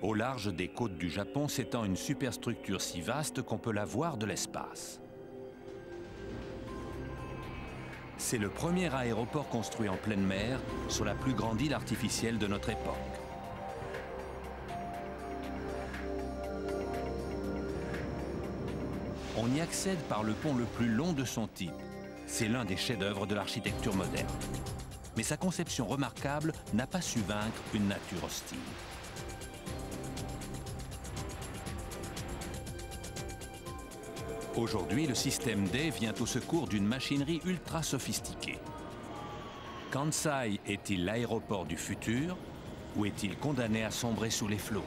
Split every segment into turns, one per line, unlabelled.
Au large des côtes du Japon s'étend une superstructure si vaste qu'on peut la voir de l'espace. C'est le premier aéroport construit en pleine mer sur la plus grande île artificielle de notre époque. On y accède par le pont le plus long de son type. C'est l'un des chefs-d'œuvre de l'architecture moderne. Mais sa conception remarquable n'a pas su vaincre une nature hostile. Aujourd'hui, le système D vient au secours d'une machinerie ultra sophistiquée. Kansai est-il l'aéroport du futur ou est-il condamné à sombrer sous les flots?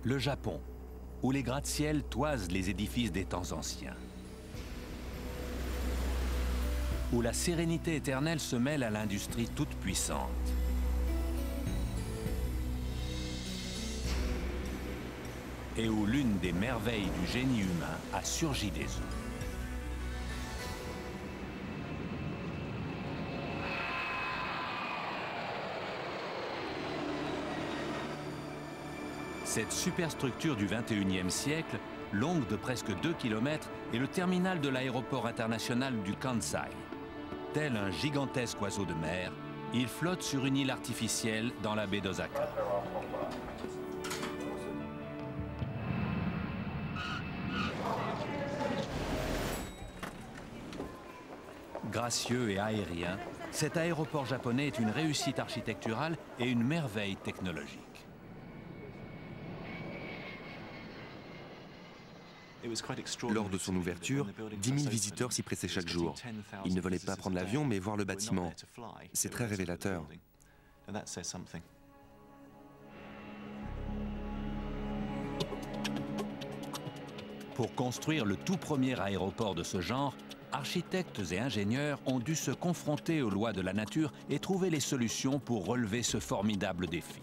Le Japon, où les gratte-ciel toisent les édifices des temps anciens. Où la sérénité éternelle se mêle à l'industrie toute puissante. Et où l'une des merveilles du génie humain a surgi des eaux. Cette superstructure du XXIe siècle, longue de presque 2 km, est le terminal de l'aéroport international du Kansai. Tel un gigantesque oiseau de mer, il flotte sur une île artificielle dans la baie d'Osaka. Gracieux et aérien, cet aéroport japonais est une réussite architecturale et une merveille technologique.
Lors de son ouverture, 10 000 visiteurs s'y pressaient chaque jour. Ils ne venaient pas prendre l'avion, mais voir le bâtiment. C'est très révélateur.
Pour construire le tout premier aéroport de ce genre, architectes et ingénieurs ont dû se confronter aux lois de la nature et trouver les solutions pour relever ce formidable défi.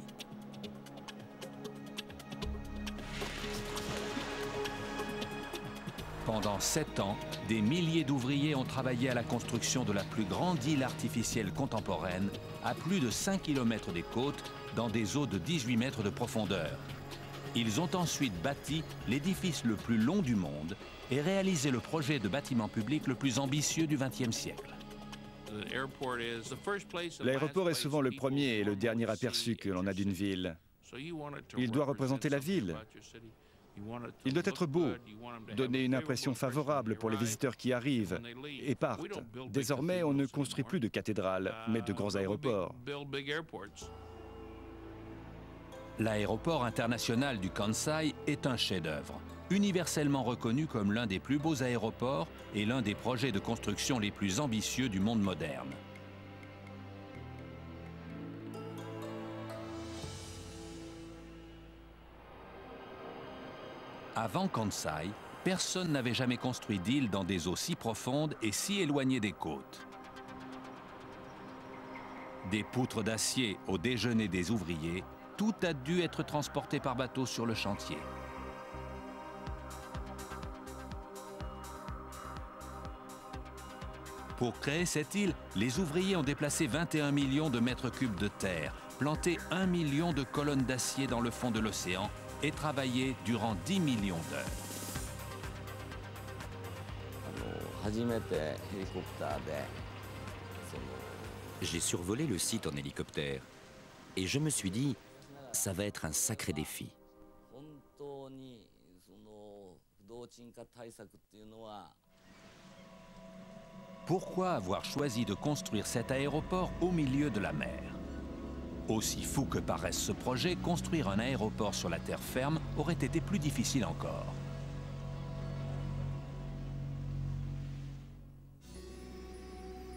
Pendant 7 ans, des milliers d'ouvriers ont travaillé à la construction de la plus grande île artificielle contemporaine, à plus de 5 km des côtes, dans des eaux de 18 mètres de profondeur. Ils ont ensuite bâti l'édifice le plus long du monde et réalisé le projet de bâtiment public le plus ambitieux du XXe siècle.
L'aéroport est souvent le premier et le dernier aperçu que l'on a d'une ville. Il doit représenter la ville. Il doit être beau, donner une impression favorable pour les visiteurs qui arrivent et partent. Désormais, on ne construit plus de cathédrales, mais de grands aéroports.
L'aéroport international du Kansai est un chef-d'œuvre, universellement reconnu comme l'un des plus beaux aéroports et l'un des projets de construction les plus ambitieux du monde moderne. Avant Kansai, personne n'avait jamais construit d'île dans des eaux si profondes et si éloignées des côtes. Des poutres d'acier au déjeuner des ouvriers, tout a dû être transporté par bateau sur le chantier. Pour créer cette île, les ouvriers ont déplacé 21 millions de mètres cubes de terre, planté 1 million de colonnes d'acier dans le fond de l'océan et travaillé durant 10 millions d'heures.
J'ai survolé le site en hélicoptère et je me suis dit, ça va être un sacré défi.
Pourquoi avoir choisi de construire cet aéroport au milieu de la mer? Aussi fou que paraisse ce projet, construire un aéroport sur la terre ferme aurait été plus difficile encore.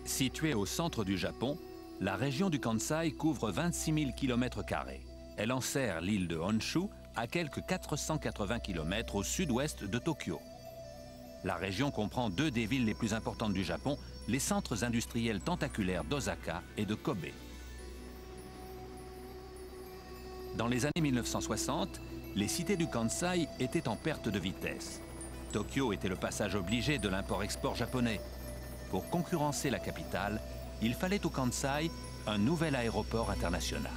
Située au centre du Japon, la région du Kansai couvre 26 000 km². Elle enserre l'île de Honshu à quelques 480 km au sud-ouest de Tokyo. La région comprend deux des villes les plus importantes du Japon, les centres industriels tentaculaires d'Osaka et de Kobe. Dans les années 1960, les cités du Kansai étaient en perte de vitesse. Tokyo était le passage obligé de l'import-export japonais. Pour concurrencer la capitale, il fallait au Kansai un nouvel aéroport international.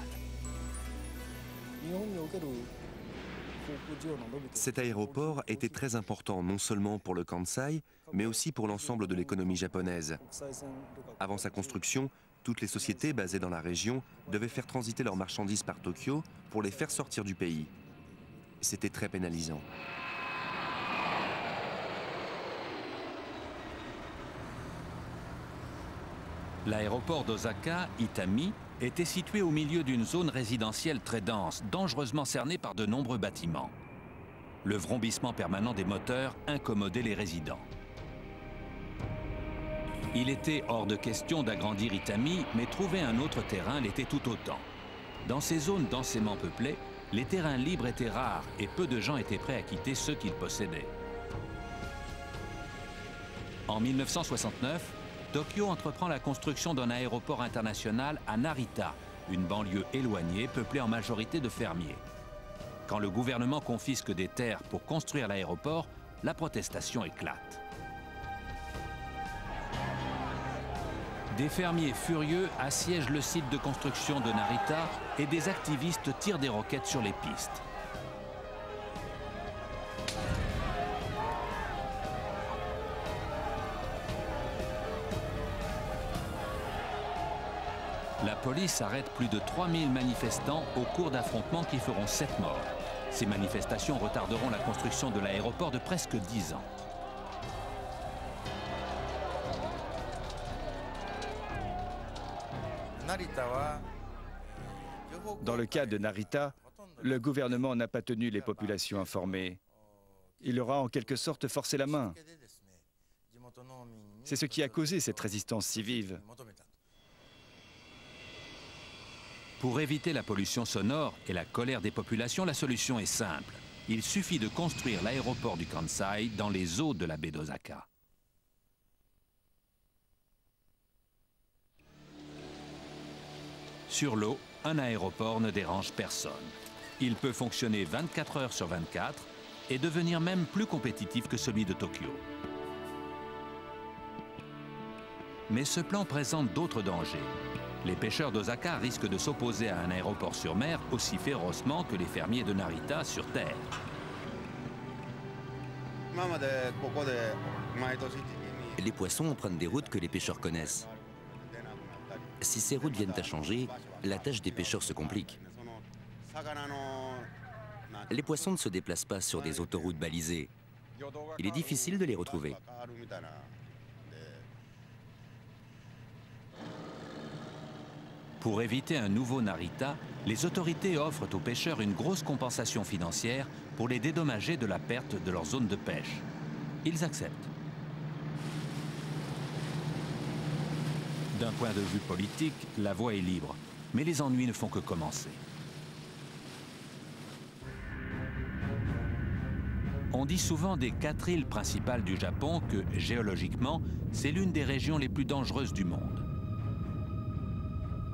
Cet aéroport était très important non seulement pour le Kansai, mais aussi pour l'ensemble de l'économie japonaise. Avant sa construction, toutes les sociétés basées dans la région devaient faire transiter leurs marchandises par Tokyo pour les faire sortir du pays. C'était très pénalisant.
L'aéroport d'Osaka, Itami, était situé au milieu d'une zone résidentielle très dense, dangereusement cernée par de nombreux bâtiments. Le vrombissement permanent des moteurs incommodait les résidents. Il était hors de question d'agrandir Itami, mais trouver un autre terrain l'était tout autant. Dans ces zones densément peuplées, les terrains libres étaient rares et peu de gens étaient prêts à quitter ceux qu'ils possédaient. En 1969, Tokyo entreprend la construction d'un aéroport international à Narita, une banlieue éloignée peuplée en majorité de fermiers. Quand le gouvernement confisque des terres pour construire l'aéroport, la protestation éclate. Des fermiers furieux assiègent le site de construction de Narita et des activistes tirent des roquettes sur les pistes. La police arrête plus de 3000 manifestants au cours d'affrontements qui feront 7 morts. Ces manifestations retarderont la construction de l'aéroport de presque 10 ans.
Dans le cas de Narita, le gouvernement n'a pas tenu les populations informées. Il leur a en quelque sorte forcé la main. C'est ce qui a causé cette résistance si vive.
Pour éviter la pollution sonore et la colère des populations, la solution est simple. Il suffit de construire l'aéroport du Kansai dans les eaux de la baie d'Osaka. Sur l'eau, un aéroport ne dérange personne. Il peut fonctionner 24 heures sur 24 et devenir même plus compétitif que celui de Tokyo. Mais ce plan présente d'autres dangers. Les pêcheurs d'Osaka risquent de s'opposer à un aéroport sur mer aussi férocement que les fermiers de Narita sur terre.
Les poissons empruntent des routes que les pêcheurs connaissent. Si ces routes viennent à changer, la tâche des pêcheurs se complique. Les poissons ne se déplacent pas sur des autoroutes balisées. Il est difficile de les retrouver.
Pour éviter un nouveau Narita, les autorités offrent aux pêcheurs une grosse compensation financière pour les dédommager de la perte de leur zone de pêche. Ils acceptent. D'un point de vue politique, la voie est libre, mais les ennuis ne font que commencer. On dit souvent des 4 îles principales du Japon que, géologiquement, c'est l'une des régions les plus dangereuses du monde.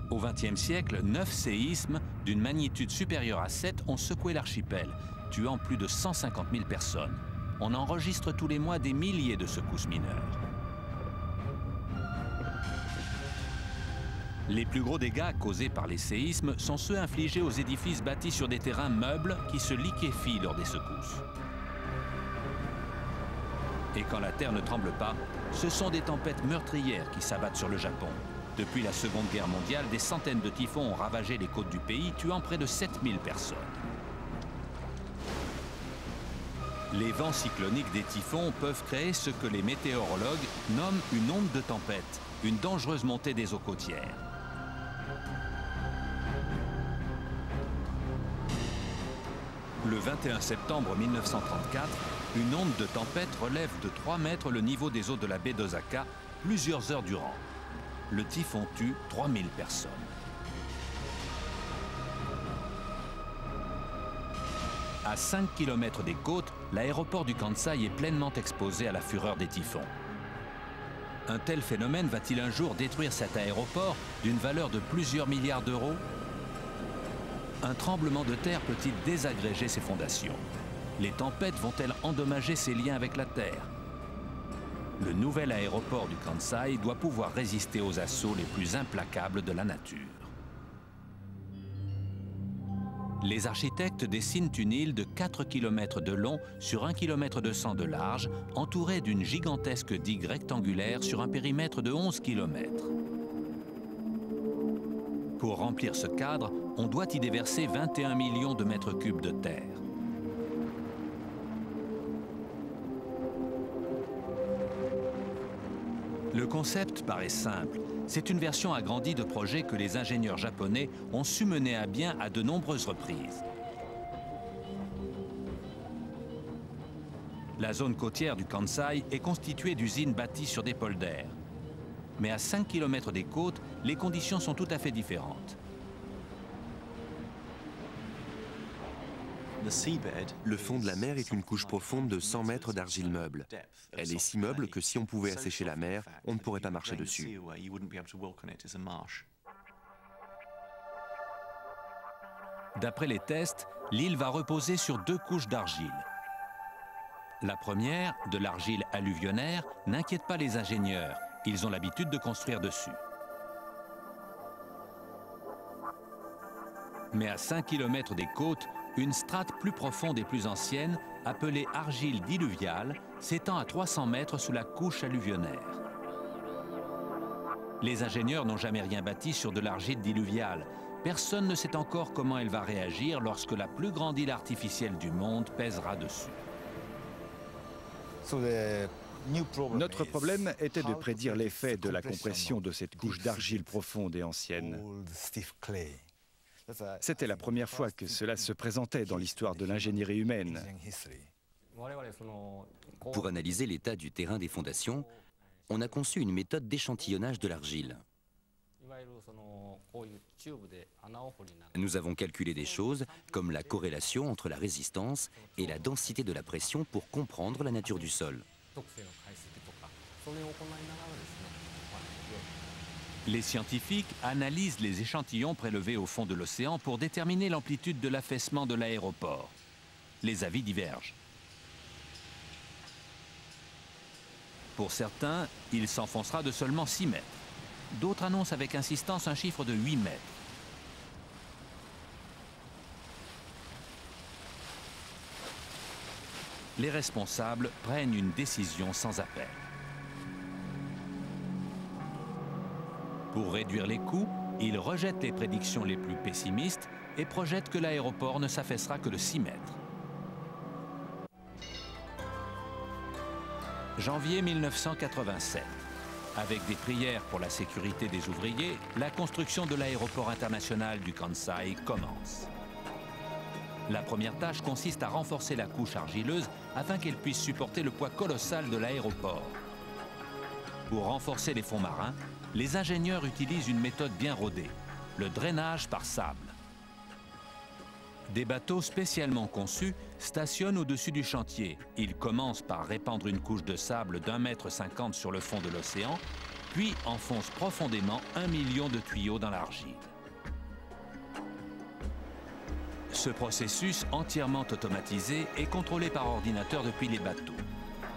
Au XXe siècle, 9 séismes d'une magnitude supérieure à 7 ont secoué l'archipel, tuant plus de 150 000 personnes. On enregistre tous les mois des milliers de secousses mineures. Les plus gros dégâts causés par les séismes sont ceux infligés aux édifices bâtis sur des terrains meubles qui se liquéfient lors des secousses. Et quand la terre ne tremble pas, ce sont des tempêtes meurtrières qui s'abattent sur le Japon. Depuis la Seconde Guerre mondiale, des centaines de typhons ont ravagé les côtes du pays, tuant près de 7000 personnes. Les vents cycloniques des typhons peuvent créer ce que les météorologues nomment une onde de tempête, une dangereuse montée des eaux côtières. Le 21 septembre 1934, une onde de tempête relève de 3 mètres le niveau des eaux de la baie d'Osaka plusieurs heures durant. Le typhon tue 3000 personnes. À 5 km des côtes, l'aéroport du Kansai est pleinement exposé à la fureur des typhons. Un tel phénomène va-t-il un jour détruire cet aéroport d'une valeur de plusieurs milliards d'euros? Un tremblement de terre peut-il désagréger ses fondations? Les tempêtes vont-elles endommager ses liens avec la terre? Le nouvel aéroport du Kansai doit pouvoir résister aux assauts les plus implacables de la nature. Les architectes dessinent une île de 4 km de long sur 1 km 200 de large, entourée d'une gigantesque digue rectangulaire sur un périmètre de 11 km. Pour remplir ce cadre, on doit y déverser 21 millions de mètres cubes de terre. Le concept paraît simple. C'est une version agrandie de projet que les ingénieurs japonais ont su mener à bien à de nombreuses reprises. La zone côtière du Kansai est constituée d'usines bâties sur des polders. Mais à 5 km des côtes, les conditions sont tout à fait différentes.
Le fond de la mer est une couche profonde de 100 mètres d'argile meuble. Elle est si meuble que si on pouvait assécher la mer, on ne pourrait pas marcher dessus.
D'après les tests, l'île va reposer sur 2 couches d'argile. La première, de l'argile alluvionnaire, n'inquiète pas les ingénieurs. Ils ont l'habitude de construire dessus. Mais à 5 km des côtes, une strate plus profonde et plus ancienne, appelée argile diluviale, s'étend à 300 mètres sous la couche alluvionnaire. Les ingénieurs n'ont jamais rien bâti sur de l'argile diluviale. Personne ne sait encore comment elle va réagir lorsque la plus grande île artificielle du monde pèsera dessus.
Notre problème était de prédire l'effet de la compression de cette couche d'argile profonde et ancienne. C'était la première fois que cela se présentait dans l'histoire de l'ingénierie humaine.
Pour analyser l'état du terrain des fondations, on a conçu une méthode d'échantillonnage de l'argile. Nous avons calculé des choses comme la corrélation entre la résistance et la densité de la pression pour comprendre la nature du sol.
Les scientifiques analysent les échantillons prélevés au fond de l'océan pour déterminer l'amplitude de l'affaissement de l'aéroport. Les avis divergent. Pour certains, il s'enfoncera de seulement 6 mètres. D'autres annoncent avec insistance un chiffre de 8 mètres. Les responsables prennent une décision sans appel. Pour réduire les coûts, ils rejettent les prédictions les plus pessimistes et projettent que l'aéroport ne s'affaissera que de 6 mètres. Janvier 1987. Avec des prières pour la sécurité des ouvriers, la construction de l'aéroport international du Kansai commence. La première tâche consiste à renforcer la couche argileuse afin qu'elle puisse supporter le poids colossal de l'aéroport. Pour renforcer les fonds marins, les ingénieurs utilisent une méthode bien rodée, le drainage par sable. Des bateaux spécialement conçus stationnent au-dessus du chantier. Ils commencent par répandre une couche de sable d'1,50 m sur le fond de l'océan, puis enfoncent profondément 1 million de tuyaux dans l'argile. Ce processus entièrement automatisé est contrôlé par ordinateur depuis les bateaux.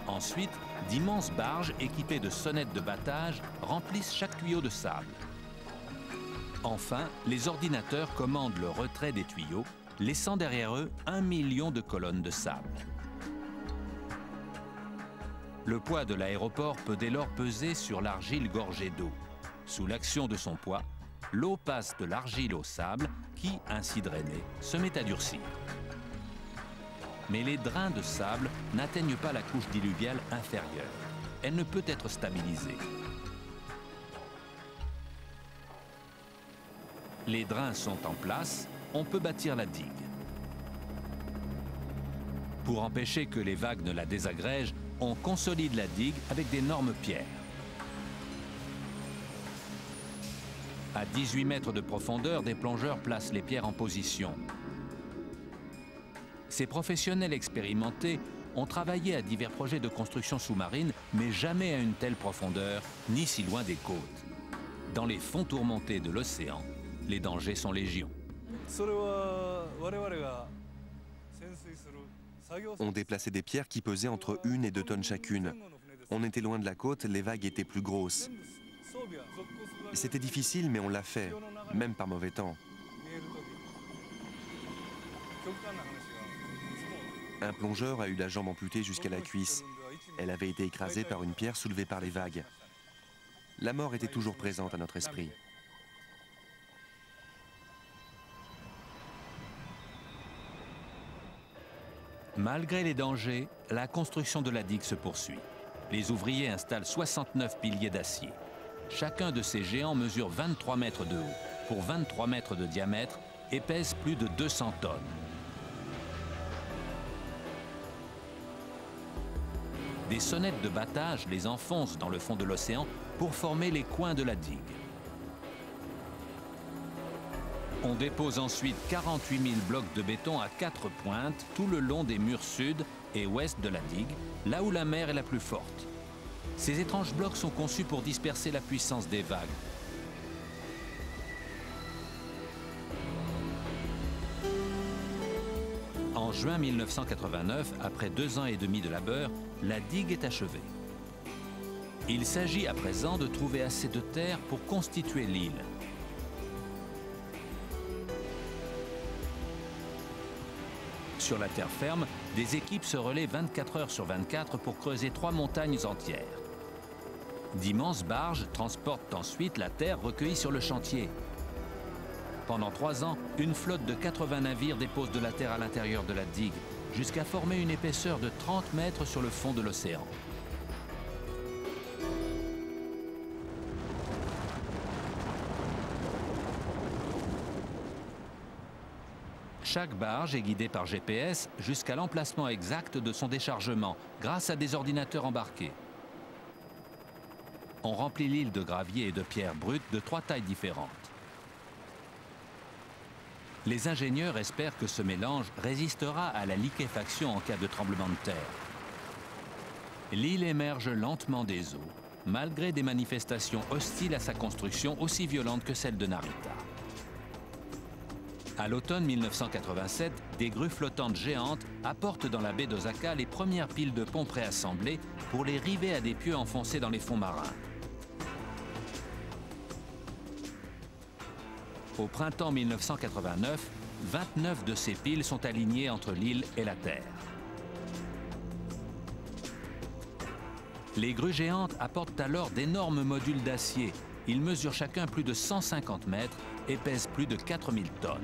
Ensuite, d'immenses barges équipées de sonnettes de battage remplissent chaque tuyau de sable. Enfin, les ordinateurs commandent le retrait des tuyaux, laissant derrière eux 1 million de colonnes de sable. Le poids de l'aéroport peut dès lors peser sur l'argile gorgée d'eau. Sous l'action de son poids, l'eau passe de l'argile au sable qui, ainsi drainé, se met à durcir. Mais les drains de sable n'atteignent pas la couche diluviale inférieure. Elle ne peut être stabilisée. Les drains sont en place, on peut bâtir la digue. Pour empêcher que les vagues ne la désagrègent, on consolide la digue avec d'énormes pierres. À 18 mètres de profondeur, des plongeurs placent les pierres en position. Ces professionnels expérimentés ont travaillé à divers projets de construction sous-marine, mais jamais à une telle profondeur, ni si loin des côtes. Dans les fonds tourmentés de l'océan, les dangers sont légion.
On déplaçait des pierres qui pesaient entre 1 et 2 tonnes chacune. On était loin de la côte, les vagues étaient plus grosses. C'était difficile, mais on l'a fait, même par mauvais temps. Un plongeur a eu la jambe amputée jusqu'à la cuisse. Elle avait été écrasée par une pierre soulevée par les vagues. La mort était toujours présente à notre esprit.
Malgré les dangers, la construction de la digue se poursuit. Les ouvriers installent 69 piliers d'acier. Chacun de ces géants mesure 23 mètres de haut, pour 23 mètres de diamètre et pèse plus de 200 tonnes. Des sonnettes de battage les enfoncent dans le fond de l'océan pour former les coins de la digue. On dépose ensuite 48 000 blocs de béton à 4 pointes tout le long des murs sud et ouest de la digue, là où la mer est la plus forte. Ces étranges blocs sont conçus pour disperser la puissance des vagues. En juin 1989, après 2 ans et demi de labeur, la digue est achevée. Il s'agit à présent de trouver assez de terre pour constituer l'île. Sur la terre ferme, des équipes se relaient 24 heures sur 24 pour creuser 3 montagnes entières. D'immenses barges transportent ensuite la terre recueillie sur le chantier. Pendant 3 ans, une flotte de 80 navires dépose de la terre à l'intérieur de la digue, jusqu'à former une épaisseur de 30 mètres sur le fond de l'océan. Chaque barge est guidée par GPS jusqu'à l'emplacement exact de son déchargement, grâce à des ordinateurs embarqués. On remplit l'île de gravier et de pierres brutes de 3 tailles différentes. Les ingénieurs espèrent que ce mélange résistera à la liquéfaction en cas de tremblement de terre. L'île émerge lentement des eaux, malgré des manifestations hostiles à sa construction aussi violentes que celles de Narita. À l'automne 1987, des grues flottantes géantes apportent dans la baie d'Osaka les premières piles de ponts préassemblées pour les river à des pieux enfoncés dans les fonds marins. Au printemps 1989, 29 de ces piles sont alignées entre l'île et la terre. Les grues géantes apportent alors d'énormes modules d'acier. Ils mesurent chacun plus de 150 mètres et pèsent plus de 4000 tonnes.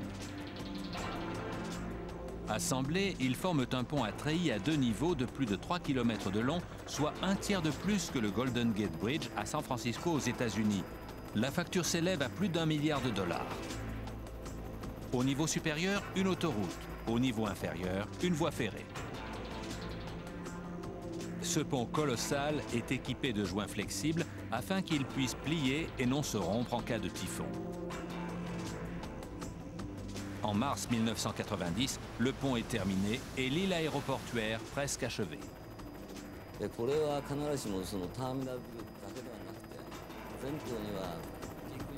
Assemblés, ils forment un pont à treillis à 2 niveaux de plus de 3 km de long, soit 1/3 de plus que le Golden Gate Bridge à San Francisco aux États-Unis. La facture s'élève à plus d'1 milliard de dollars. Au niveau supérieur, une autoroute. Au niveau inférieur, une voie ferrée. Ce pont colossal est équipé de joints flexibles afin qu'il puisse plier et non se rompre en cas de typhon. En mars 1990, le pont est terminé et l'île aéroportuaire presque achevée.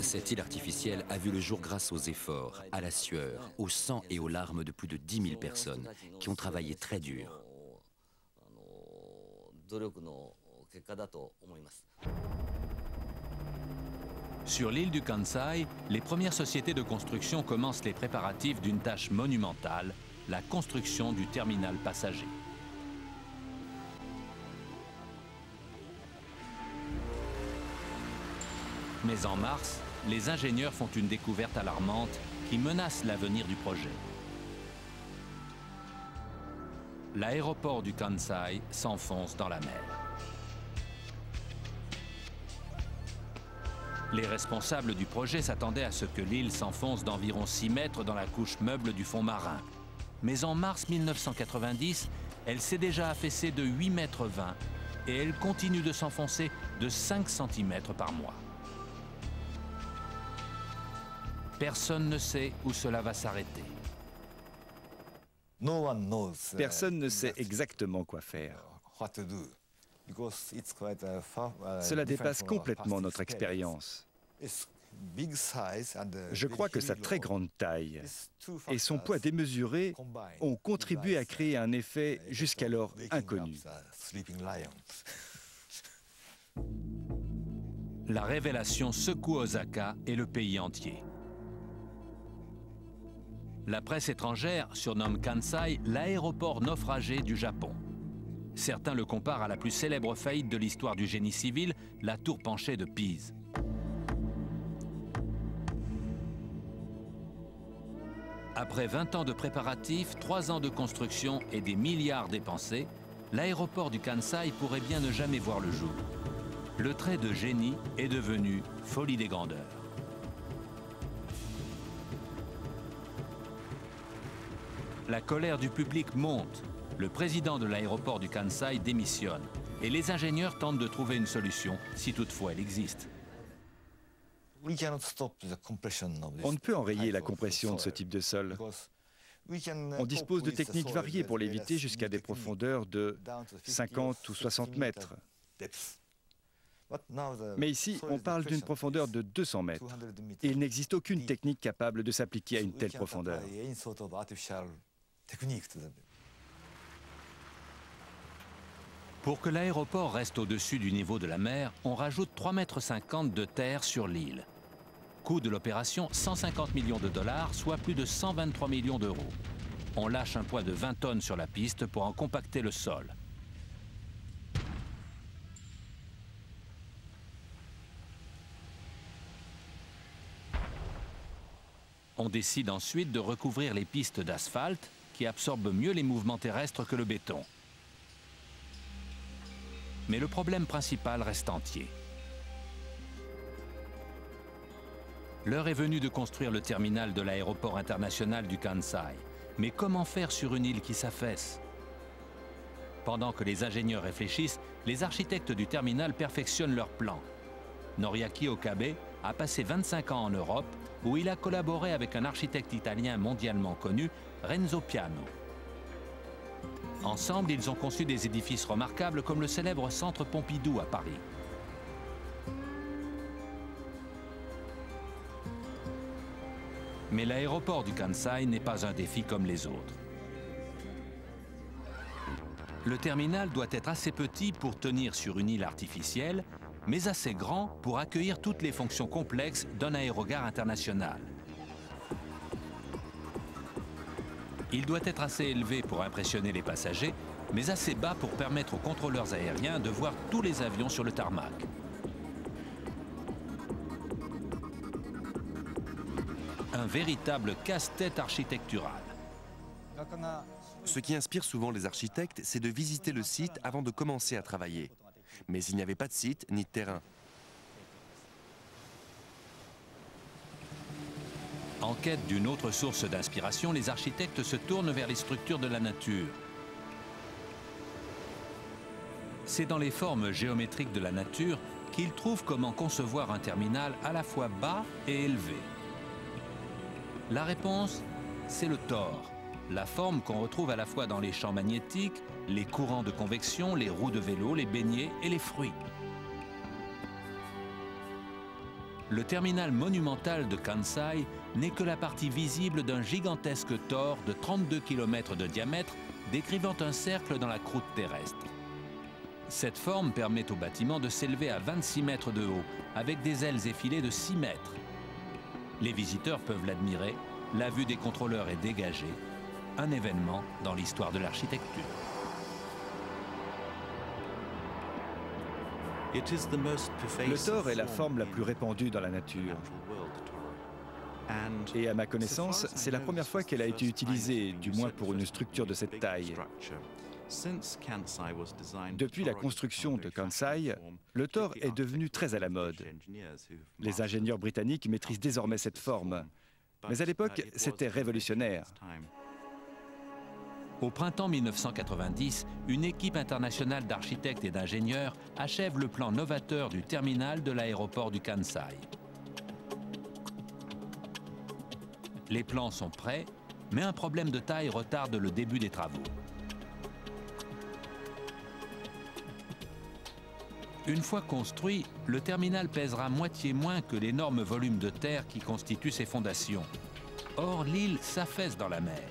Cette île artificielle a vu le jour grâce aux efforts, à la sueur, au sang et aux larmes de plus de 10 000 personnes qui ont travaillé très dur.
Sur l'île du Kansai, les premières sociétés de construction commencent les préparatifs d'une tâche monumentale, la construction du terminal passager. Mais en mars, les ingénieurs font une découverte alarmante qui menace l'avenir du projet. L'aéroport du Kansai s'enfonce dans la mer. Les responsables du projet s'attendaient à ce que l'île s'enfonce d'environ 6 mètres dans la couche meuble du fond marin. Mais en mars 1990, elle s'est déjà affaissée de 8,20 mètres et elle continue de s'enfoncer de 5 cm par mois. Personne ne sait où cela va s'arrêter.
Personne ne sait exactement quoi faire. Cela dépasse complètement notre expérience. Je crois que sa très grande taille et son poids démesuré ont contribué à créer un effet jusqu'alors inconnu.
La révélation secoue Osaka et le pays entier. La presse étrangère surnomme Kansai l'aéroport naufragé du Japon. Certains le comparent à la plus célèbre faillite de l'histoire du génie civil, la tour penchée de Pise. Après 20 ans de préparatifs, 3 ans de construction et des milliards dépensés, l'aéroport du Kansai pourrait bien ne jamais voir le jour. Le trait de génie est devenu folie des grandeurs. La colère du public monte. Le président de l'aéroport du Kansai démissionne et les ingénieurs tentent de trouver une solution, si toutefois elle existe.
On ne peut enrayer la compression de ce type de sol. On dispose de techniques variées pour l'éviter jusqu'à des profondeurs de 50 ou 60 mètres. Mais ici, on parle d'une profondeur de 200 mètres. Et il n'existe aucune technique capable de s'appliquer à une telle profondeur.
Pour que l'aéroport reste au-dessus du niveau de la mer, on rajoute 3,50 m de terre sur l'île. Coût de l'opération, 150 millions de dollars, soit plus de 123 millions d'euros. On lâche un poids de 20 tonnes sur la piste pour en compacter le sol. On décide ensuite de recouvrir les pistes d'asphalte qui absorbent mieux les mouvements terrestres que le béton. Mais le problème principal reste entier. L'heure est venue de construire le terminal de l'aéroport international du Kansai. Mais comment faire sur une île qui s'affaisse? Pendant que les ingénieurs réfléchissent, les architectes du terminal perfectionnent leurs plans. Noriaki Okabe a passé 25 ans en Europe, où il a collaboré avec un architecte italien mondialement connu, Renzo Piano. Ensemble, ils ont conçu des édifices remarquables comme le célèbre Centre Pompidou à Paris. Mais l'aéroport du Kansai n'est pas un défi comme les autres. Le terminal doit être assez petit pour tenir sur une île artificielle, mais assez grand pour accueillir toutes les fonctions complexes d'un aérogare international. Il doit être assez élevé pour impressionner les passagers, mais assez bas pour permettre aux contrôleurs aériens de voir tous les avions sur le tarmac. Un véritable casse-tête architectural.
Ce qui inspire souvent les architectes, c'est de visiter le site avant de commencer à travailler. Mais il n'y avait pas de site ni de terrain.
En quête d'une autre source d'inspiration, les architectes se tournent vers les structures de la nature. C'est dans les formes géométriques de la nature qu'ils trouvent comment concevoir un terminal à la fois bas et élevé. La réponse, c'est le tore, la forme qu'on retrouve à la fois dans les champs magnétiques, les courants de convection, les roues de vélo, les beignets et les fruits. Le terminal monumental de Kansai n'est que la partie visible d'un gigantesque tore de 32 km de diamètre décrivant un cercle dans la croûte terrestre. Cette forme permet au bâtiment de s'élever à 26 mètres de haut, avec des ailes effilées de 6 mètres. Les visiteurs peuvent l'admirer, la vue des contrôleurs est dégagée, un événement dans l'histoire de l'architecture.
Le tore est la forme la plus répandue dans la nature. Et à ma connaissance, c'est la première fois qu'elle a été utilisée, du moins pour une structure de cette taille. Depuis la construction de Kansai, le tore est devenu très à la mode. Les ingénieurs britanniques maîtrisent désormais cette forme. Mais à l'époque, c'était révolutionnaire.
Au printemps 1990, une équipe internationale d'architectes et d'ingénieurs achève le plan novateur du terminal de l'aéroport du Kansai. Les plans sont prêts, mais un problème de taille retarde le début des travaux. Une fois construit, le terminal pèsera moitié moins que l'énorme volume de terre qui constitue ses fondations. Or, l'île s'affaisse dans la mer.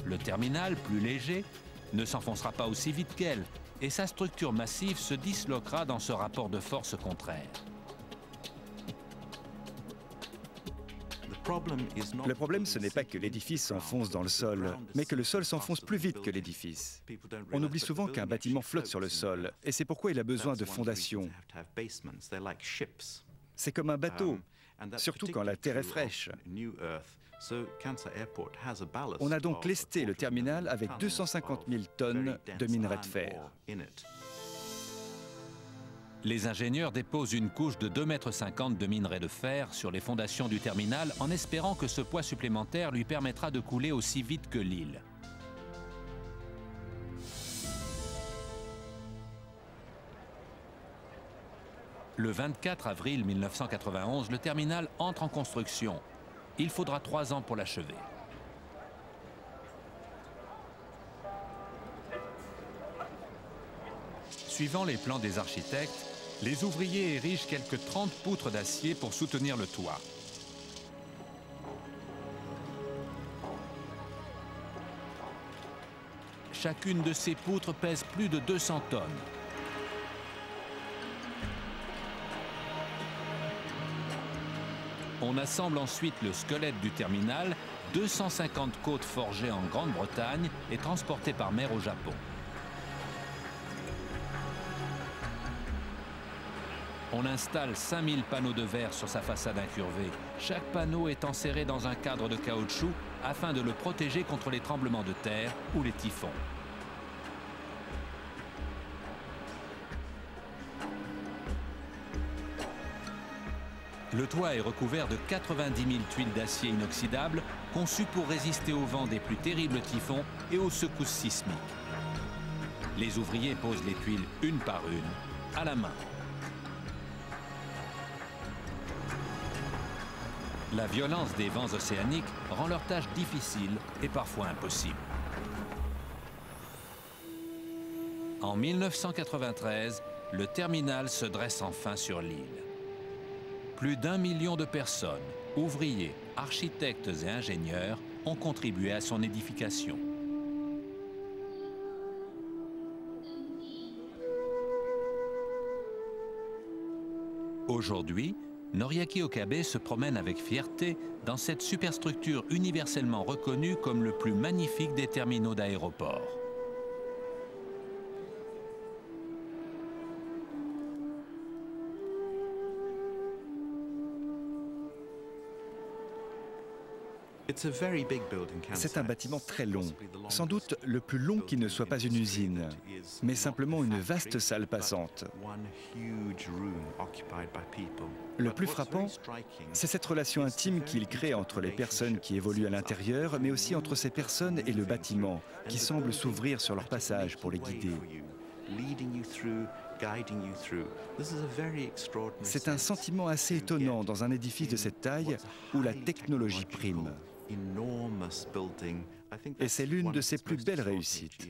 Le terminal, plus léger, ne s'enfoncera pas aussi vite qu'elle, et sa structure massive se disloquera dans ce rapport de force contraire.
Le problème, ce n'est pas que l'édifice s'enfonce dans le sol, mais que le sol s'enfonce plus vite que l'édifice. On oublie souvent qu'un bâtiment flotte sur le sol, et c'est pourquoi il a besoin de fondations. C'est comme un bateau, surtout quand la terre est fraîche. On a donc lesté le terminal avec 250 000 tonnes de minerai de fer.
Les ingénieurs déposent une couche de 2,50 m de minerai de fer sur les fondations du terminal en espérant que ce poids supplémentaire lui permettra de couler aussi vite que l'île. Le 24 avril 1991, le terminal entre en construction. Il faudra 3 ans pour l'achever. Suivant les plans des architectes, les ouvriers érigent quelques 30 poutres d'acier pour soutenir le toit. Chacune de ces poutres pèse plus de 200 tonnes. On assemble ensuite le squelette du terminal, 250 côtes forgées en Grande-Bretagne et transportées par mer au Japon. On installe 5000 panneaux de verre sur sa façade incurvée. Chaque panneau est enserré dans un cadre de caoutchouc afin de le protéger contre les tremblements de terre ou les typhons. Le toit est recouvert de 90 000 tuiles d'acier inoxydable conçues pour résister au vent des plus terribles typhons et aux secousses sismiques. Les ouvriers posent les tuiles une par une, à la main. La violence des vents océaniques rend leur tâche difficile et parfois impossible. En 1993, le terminal se dresse enfin sur l'île. Plus d'1 million de personnes, ouvriers, architectes et ingénieurs, ont contribué à son édification. Aujourd'hui, Noriaki Okabe se promène avec fierté dans cette superstructure universellement reconnue comme le plus magnifique des terminaux d'aéroport.
C'est un bâtiment très long, sans doute le plus long qui ne soit pas une usine, mais simplement une vaste salle passante. Le plus frappant, c'est cette relation intime qu'il crée entre les personnes qui évoluent à l'intérieur, mais aussi entre ces personnes et le bâtiment, qui semble s'ouvrir sur leur passage pour les guider. C'est un sentiment assez étonnant dans un édifice de cette taille où la technologie prime. Et c'est l'une de ses plus belles réussites.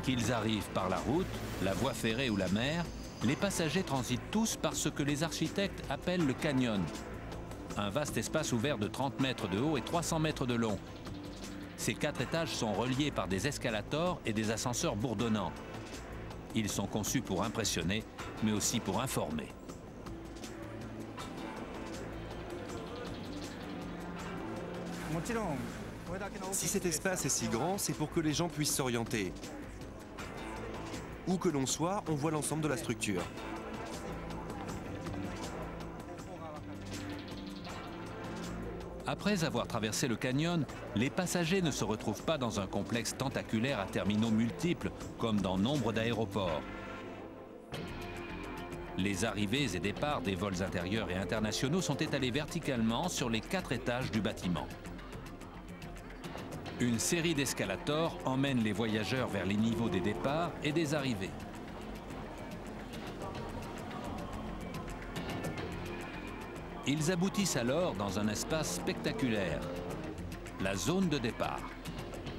Qu'ils arrivent par la route, la voie ferrée ou la mer, les passagers transitent tous par ce que les architectes appellent le canyon. Un vaste espace ouvert de 30 mètres de haut et 300 mètres de long. Ces 4 étages sont reliés par des escalators et des ascenseurs bourdonnants. Ils sont conçus pour impressionner, mais aussi pour informer.
Si cet espace est si grand, c'est pour que les gens puissent s'orienter. Où que l'on soit, on voit l'ensemble de la structure.
Après avoir traversé le canyon, les passagers ne se retrouvent pas dans un complexe tentaculaire à terminaux multiples, comme dans nombre d'aéroports. Les arrivées et départs des vols intérieurs et internationaux sont étalés verticalement sur les 4 étages du bâtiment. Une série d'escalators emmène les voyageurs vers les niveaux des départs et des arrivées. Ils aboutissent alors dans un espace spectaculaire, la zone de départ.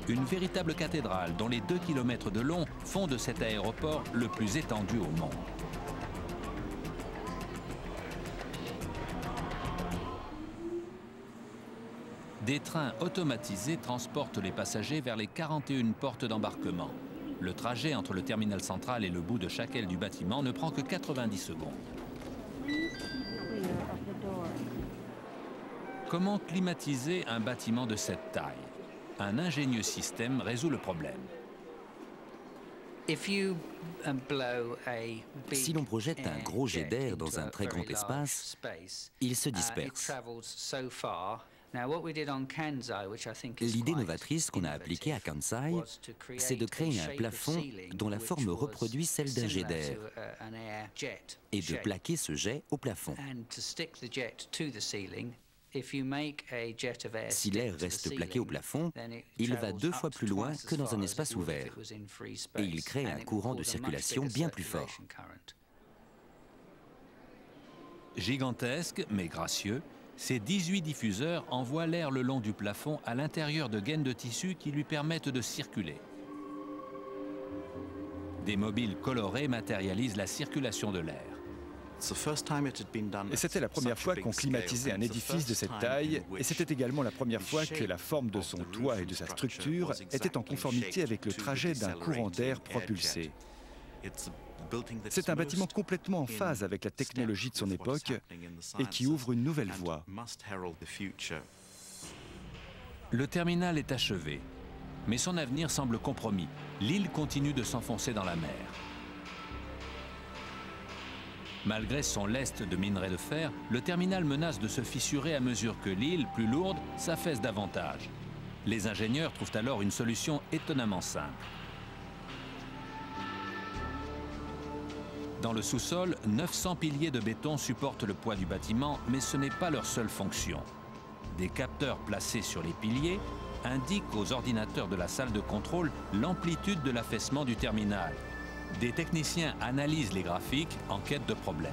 Une véritable cathédrale dont les 2 km de long font de cet aéroport le plus étendu au monde. Des trains automatisés transportent les passagers vers les 41 portes d'embarquement. Le trajet entre le terminal central et le bout de chaque aile du bâtiment ne prend que 90 secondes. Comment climatiser un bâtiment de cette taille? Un ingénieux système résout le problème.
Si l'on projette un gros jet d'air dans un très grand espace, il se disperse. L'idée novatrice qu'on a appliquée à Kansai, c'est de créer un plafond dont la forme reproduit celle d'un jet d'air et de plaquer ce jet au plafond. Si l'air reste plaqué au plafond, il va 2 fois plus loin que dans un espace ouvert et il crée un courant de circulation bien plus fort.
Gigantesques mais gracieux, ces 18 diffuseurs envoient l'air le long du plafond à l'intérieur de gaines de tissu qui lui permettent de circuler. Des mobiles colorés matérialisent la circulation de l'air.
Et c'était la première fois qu'on climatisait un édifice de cette taille, et c'était également la première fois que la forme de son toit et de sa structure était en conformité avec le trajet d'un courant d'air propulsé. C'est un bâtiment complètement en phase avec la technologie de son époque et qui ouvre une nouvelle voie.
Le terminal est achevé, mais son avenir semble compromis. L'île continue de s'enfoncer dans la mer. Malgré son lest de minerais de fer, le terminal menace de se fissurer à mesure que l'île, plus lourde, s'affaisse davantage. Les ingénieurs trouvent alors une solution étonnamment simple. Dans le sous-sol, 900 piliers de béton supportent le poids du bâtiment, mais ce n'est pas leur seule fonction. Des capteurs placés sur les piliers indiquent aux ordinateurs de la salle de contrôle l'amplitude de l'affaissement du terminal. Des techniciens analysent les graphiques en quête de problèmes.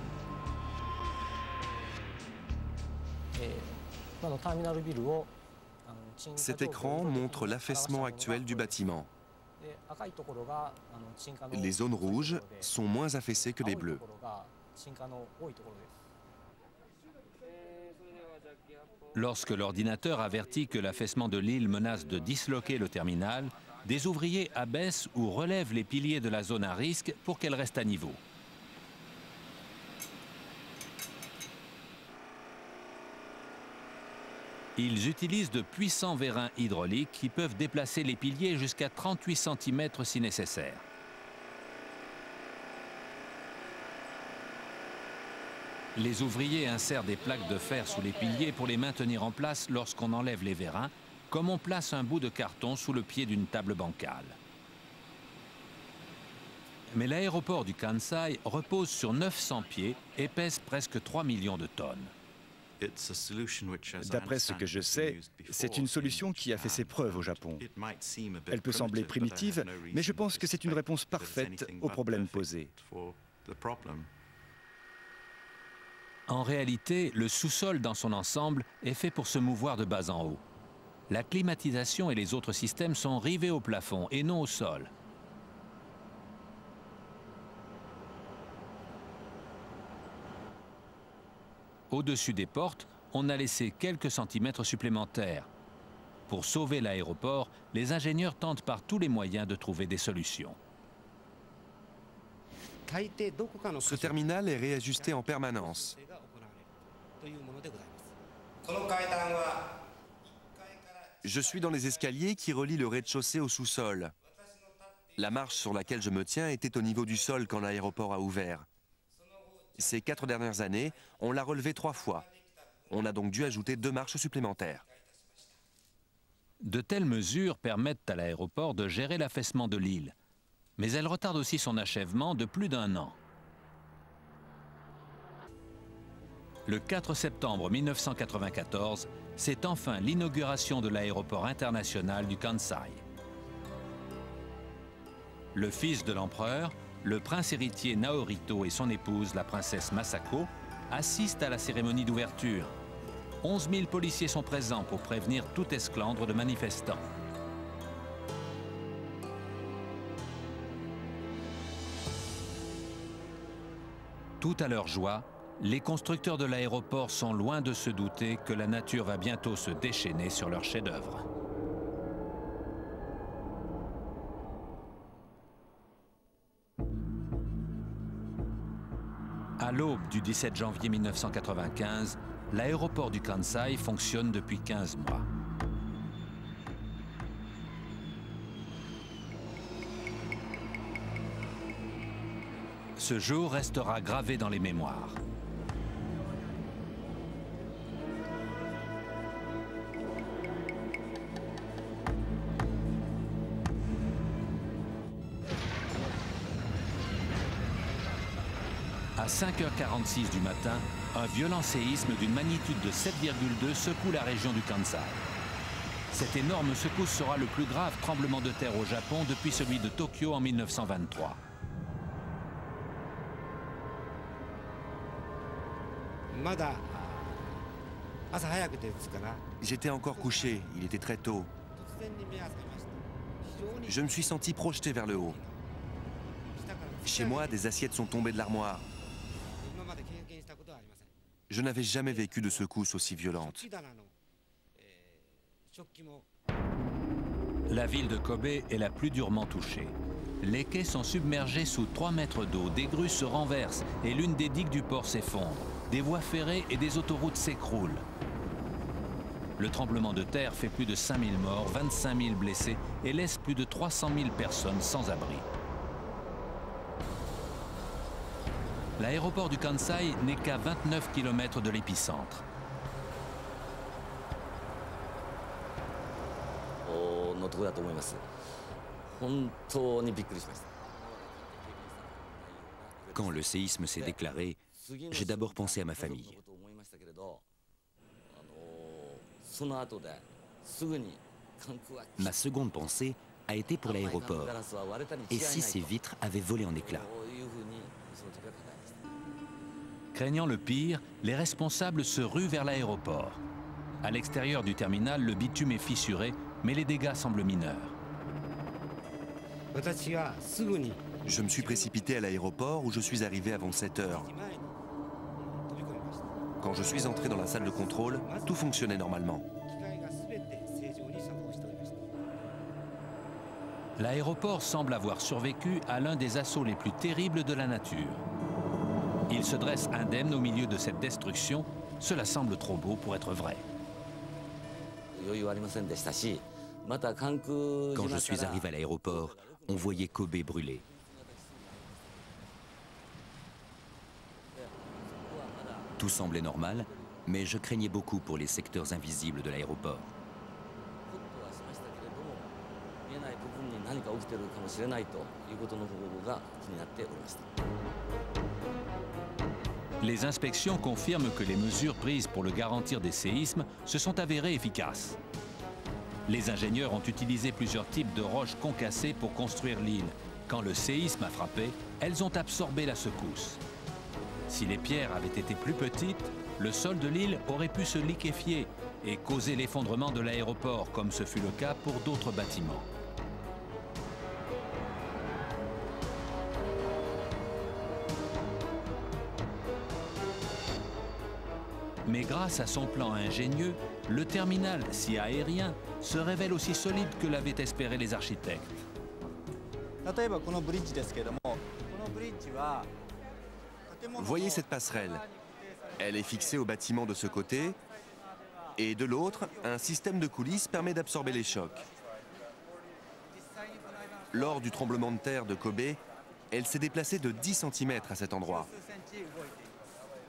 Cet écran montre l'affaissement actuel du bâtiment. Les zones rouges sont moins affaissées que les bleues.
Lorsque l'ordinateur avertit que l'affaissement de l'île menace de disloquer le terminal, des ouvriers abaissent ou relèvent les piliers de la zone à risque pour qu'elle reste à niveau. Ils utilisent de puissants vérins hydrauliques qui peuvent déplacer les piliers jusqu'à 38 cm si nécessaire. Les ouvriers insèrent des plaques de fer sous les piliers pour les maintenir en place lorsqu'on enlève les vérins, comme on place un bout de carton sous le pied d'une table bancale. Mais l'aéroport du Kansai repose sur 900 pieds et pèse presque 3 millions de tonnes.
D'après ce que je sais, c'est une solution qui a fait ses preuves au Japon. Elle peut sembler primitive, mais je pense que c'est une réponse parfaite au problème posé.
En réalité, le sous-sol dans son ensemble est fait pour se mouvoir de bas en haut. La climatisation et les autres systèmes sont rivés au plafond et non au sol. Au-dessus des portes, on a laissé quelques centimètres supplémentaires. Pour sauver l'aéroport, les ingénieurs tentent par tous les moyens de trouver des solutions.
Ce terminal est réajusté en permanence. Je suis dans les escaliers qui relient le rez-de-chaussée au sous-sol. La marche sur laquelle je me tiens était au niveau du sol quand l'aéroport a ouvert. Ces 4 dernières années, on l'a relevé 3 fois. On a donc dû ajouter 2 marches supplémentaires.
De telles mesures permettent à l'aéroport de gérer l'affaissement de l'île. Mais elles retardent aussi son achèvement de plus d'1 an. Le 4 septembre 1994, c'est enfin l'inauguration de l'aéroport international du Kansai. Le fils de l'empereur, le prince héritier Naohito et son épouse, la princesse Masako, assistent à la cérémonie d'ouverture. 11 000 policiers sont présents pour prévenir tout esclandre de manifestants. Tout à leur joie, les constructeurs de l'aéroport sont loin de se douter que la nature va bientôt se déchaîner sur leur chef-d'œuvre. À l'aube du 17 janvier 1995, l'aéroport du Kansai fonctionne depuis 15 mois. Ce jour restera gravé dans les mémoires. À 5h46 du matin, un violent séisme d'une magnitude de 7,2 secoue la région du Kansai. Cette énorme secousse sera le plus grave tremblement de terre au Japon depuis celui de Tokyo en 1923.
J'étais encore couché, il était très tôt. Je me suis senti projeté vers le haut. Chez moi, des assiettes sont tombées de l'armoire. Je n'avais jamais vécu de secousse aussi violente.
La ville de Kobe est la plus durement touchée. Les quais sont submergés sous 3 mètres d'eau, des grues se renversent et l'une des digues du port s'effondre. Des voies ferrées et des autoroutes s'écroulent. Le tremblement de terre fait plus de 5000 morts, 25 000 blessés et laisse plus de 300 000 personnes sans abri. L'aéroport du Kansai n'est qu'à 29 km de l'épicentre.
Quand le séisme s'est déclaré, j'ai d'abord pensé à ma famille. Ma seconde pensée a été pour l'aéroport. Et si ces vitres avaient volé en éclats?
Craignant le pire, les responsables se ruent vers l'aéroport. À l'extérieur du terminal, le bitume est fissuré, mais les dégâts semblent mineurs.
Je me suis précipité à l'aéroport où je suis arrivé avant 7 heures. Quand je suis entré dans la salle de contrôle, tout fonctionnait normalement.
L'aéroport semble avoir survécu à l'un des assauts les plus terribles de la nature. Il se dresse indemne au milieu de cette destruction. Cela semble trop beau pour être vrai.
Quand je suis arrivé à l'aéroport, on voyait Kobe brûler. Tout semblait normal, mais je craignais beaucoup pour les secteurs invisibles de l'aéroport.
Les inspections confirment que les mesures prises pour le garantir des séismes se sont avérées efficaces. Les ingénieurs ont utilisé plusieurs types de roches concassées pour construire l'île. Quand le séisme a frappé, elles ont absorbé la secousse. Si les pierres avaient été plus petites, le sol de l'île aurait pu se liquéfier et causer l'effondrement de l'aéroport, comme ce fut le cas pour d'autres bâtiments. Mais grâce à son plan ingénieux, le terminal, si aérien, se révèle aussi solide que l'avaient espéré les architectes.
Voyez cette passerelle. Elle est fixée au bâtiment de ce côté et de l'autre, un système de coulisses permet d'absorber les chocs. Lors du tremblement de terre de Kobe, elle s'est déplacée de 10 cm à cet endroit.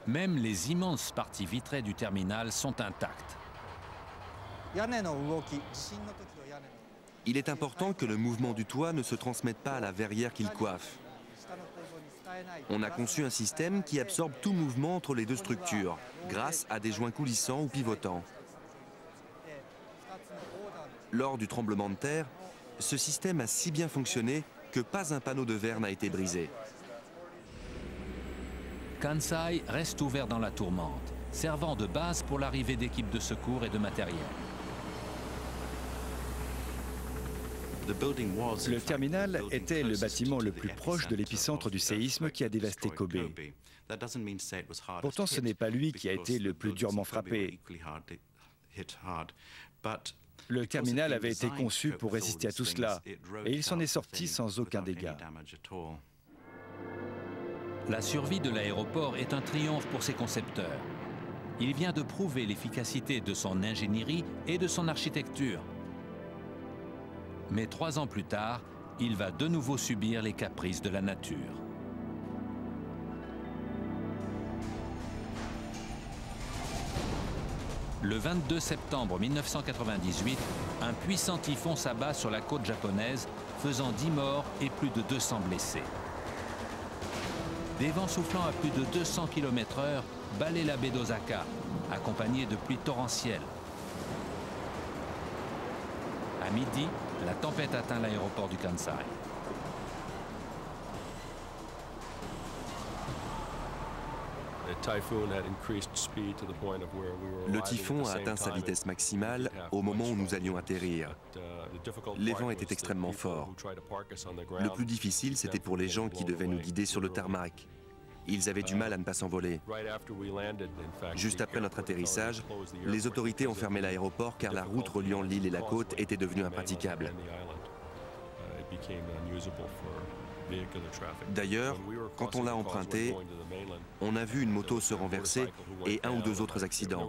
Même les immenses parties vitrées du terminal sont intactes.
Il est important que le mouvement du toit ne se transmette pas à la verrière qu'il coiffe. On a conçu un système qui absorbe tout mouvement entre les deux structures, grâce à des joints coulissants ou pivotants. Lors du tremblement de terre, ce système a si bien fonctionné que pas un panneau de verre n'a été brisé.
Kansai reste ouvert dans la tourmente, servant de base pour l'arrivée d'équipes de secours et de matériel.
Le terminal était le bâtiment le plus proche de l'épicentre du séisme qui a dévasté Kobe. Pourtant, ce n'est pas lui qui a été le plus durement frappé. Le terminal avait été conçu pour résister à tout cela, et il s'en est sorti sans aucun dégât.
La survie de l'aéroport est un triomphe pour ses concepteurs. Il vient de prouver l'efficacité de son ingénierie et de son architecture. Mais 3 ans plus tard, il va de nouveau subir les caprices de la nature. Le 22 septembre 1998, un puissant typhon s'abat sur la côte japonaise, faisant 10 morts et plus de 200 blessés. Des vents soufflant à plus de 200 km/h balaient la baie d'Osaka, accompagnés de pluies torrentielles. À midi, la tempête atteint l'aéroport du Kansai.
Le typhon a atteint sa vitesse maximale au moment où nous allions atterrir. Les vents étaient extrêmement forts. Le plus difficile, c'était pour les gens qui devaient nous guider sur le tarmac. Ils avaient du mal à ne pas s'envoler. Juste après notre atterrissage, les autorités ont fermé l'aéroport car la route reliant l'île et la côte était devenue impraticable. D'ailleurs, quand on l'a emprunté, on a vu une moto se renverser et 1 ou 2 autres accidents.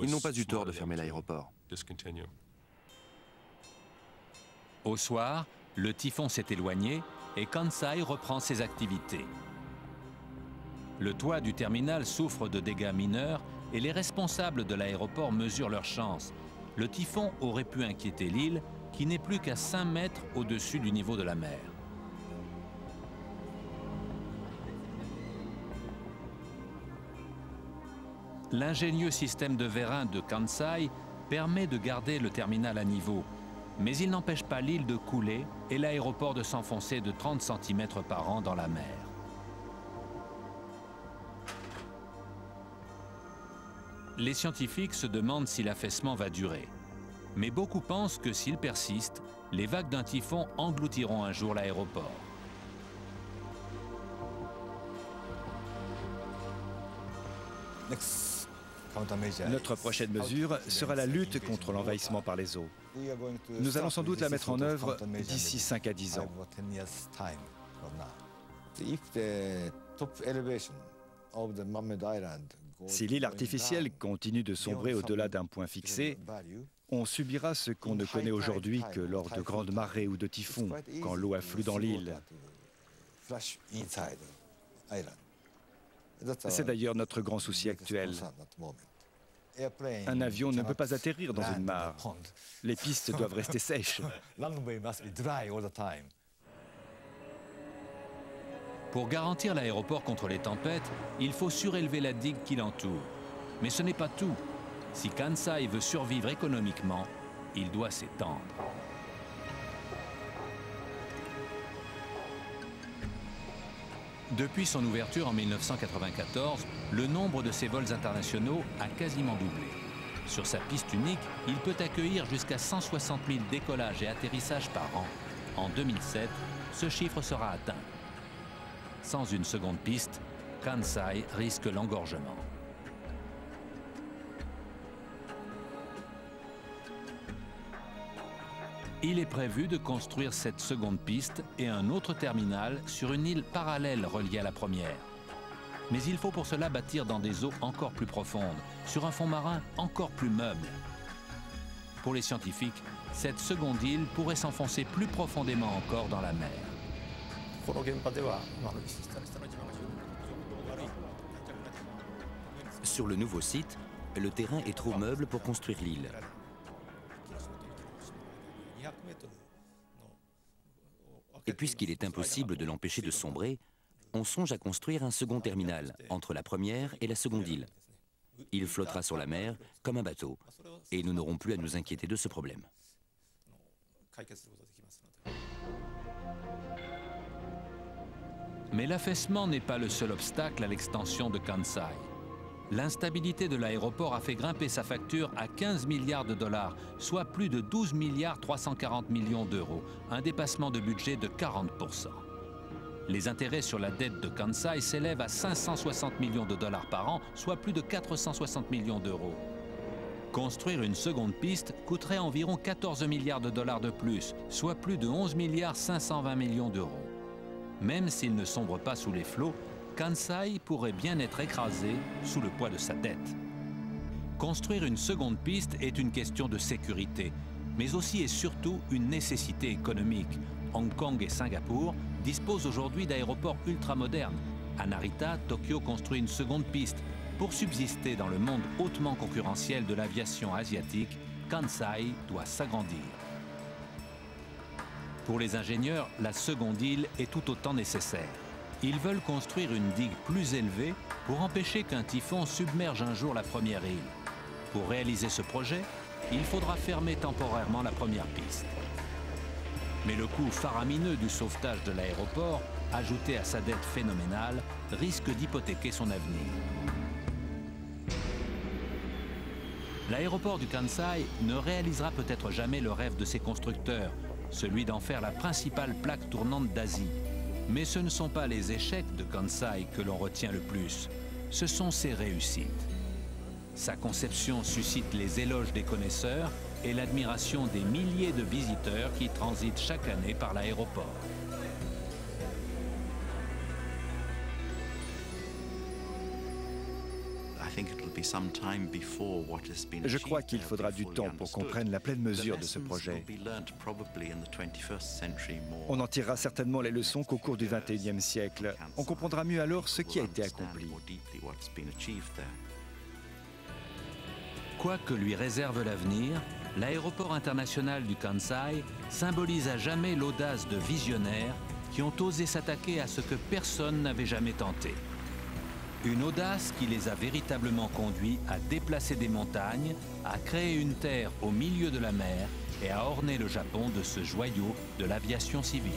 Ils n'ont pas eu tort de fermer l'aéroport.
Au soir, le typhon s'est éloigné et Kansai reprend ses activités. Le toit du terminal souffre de dégâts mineurs et les responsables de l'aéroport mesurent leurs chances. Le typhon aurait pu inquiéter l'île, qui n'est plus qu'à 5 mètres au-dessus du niveau de la mer. L'ingénieux système de vérins de Kansai permet de garder le terminal à niveau, mais il n'empêche pas l'île de couler et l'aéroport de s'enfoncer de 30 cm par an dans la mer. Les scientifiques se demandent si l'affaissement va durer. Mais beaucoup pensent que s'il persiste, les vagues d'un typhon engloutiront un jour l'aéroport.
Notre prochaine mesure sera la lutte contre l'envahissement par les eaux. Nous allons sans doute la mettre en œuvre d'ici 5 à 10 ans. Si l'île artificielle continue de sombrer au-delà d'un point fixé, on subira ce qu'on ne connaît aujourd'hui que lors de grandes marées ou de typhons, quand l'eau afflue dans l'île. C'est d'ailleurs notre grand souci actuel. Un avion ne peut pas atterrir dans une mare. Les pistes doivent rester sèches.
Pour garantir l'aéroport contre les tempêtes, il faut surélever la digue qui l'entoure. Mais ce n'est pas tout. Si Kansai veut survivre économiquement, il doit s'étendre. Depuis son ouverture en 1994, le nombre de ses vols internationaux a quasiment doublé. Sur sa piste unique, il peut accueillir jusqu'à 160 000 décollages et atterrissages par an. En 2007, ce chiffre sera atteint. Sans une seconde piste, Kansai risque l'engorgement. Il est prévu de construire cette seconde piste et un autre terminal sur une île parallèle reliée à la première. Mais il faut pour cela bâtir dans des eaux encore plus profondes, sur un fond marin encore plus meuble. Pour les scientifiques, cette seconde île pourrait s'enfoncer plus profondément encore dans la mer.
Sur le nouveau site, le terrain est trop meuble pour construire l'île. Et puisqu'il est impossible de l'empêcher de sombrer, on songe à construire un second terminal entre la première et la seconde île. Il flottera sur la mer comme un bateau et nous n'aurons plus à nous inquiéter de ce problème.
Mais l'affaissement n'est pas le seul obstacle à l'extension de Kansai. L'instabilité de l'aéroport a fait grimper sa facture à 15 milliards de dollars, soit plus de 12 milliards 340 millions d'euros, un dépassement de budget de 40%. Les intérêts sur la dette de Kansai s'élèvent à 560 millions de dollars par an, soit plus de 460 millions d'euros. Construire une seconde piste coûterait environ 14 milliards de dollars de plus, soit plus de 11 milliards 520 millions d'euros. Même s'il ne sombre pas sous les flots, Kansai pourrait bien être écrasé sous le poids de sa dette. Construire une seconde piste est une question de sécurité, mais aussi et surtout une nécessité économique. Hong Kong et Singapour disposent aujourd'hui d'aéroports ultramodernes. À Narita, Tokyo construit une seconde piste. Pour subsister dans le monde hautement concurrentiel de l'aviation asiatique, Kansai doit s'agrandir. Pour les ingénieurs, la seconde île est tout autant nécessaire. Ils veulent construire une digue plus élevée pour empêcher qu'un typhon submerge un jour la première île. Pour réaliser ce projet, il faudra fermer temporairement la première piste. Mais le coût faramineux du sauvetage de l'aéroport, ajouté à sa dette phénoménale, risque d'hypothéquer son avenir. L'aéroport du Kansai ne réalisera peut-être jamais le rêve de ses constructeurs, celui d'en faire la principale plaque tournante d'Asie. Mais ce ne sont pas les échecs de Kansai que l'on retient le plus, ce sont ses réussites. Sa conception suscite les éloges des connaisseurs et l'admiration des milliers de visiteurs qui transitent chaque année par l'aéroport.
Je crois qu'il faudra du temps pour qu'on prenne la pleine mesure de ce projet. On en tirera certainement les leçons qu'au cours du XXIe siècle. On comprendra mieux alors ce qui a été accompli.
Quoi que lui réserve l'avenir, l'aéroport international du Kansai symbolise à jamais l'audace de visionnaires qui ont osé s'attaquer à ce que personne n'avait jamais tenté. Une audace qui les a véritablement conduits à déplacer des montagnes, à créer une terre au milieu de la mer et à orner le Japon de ce joyau de l'aviation civile.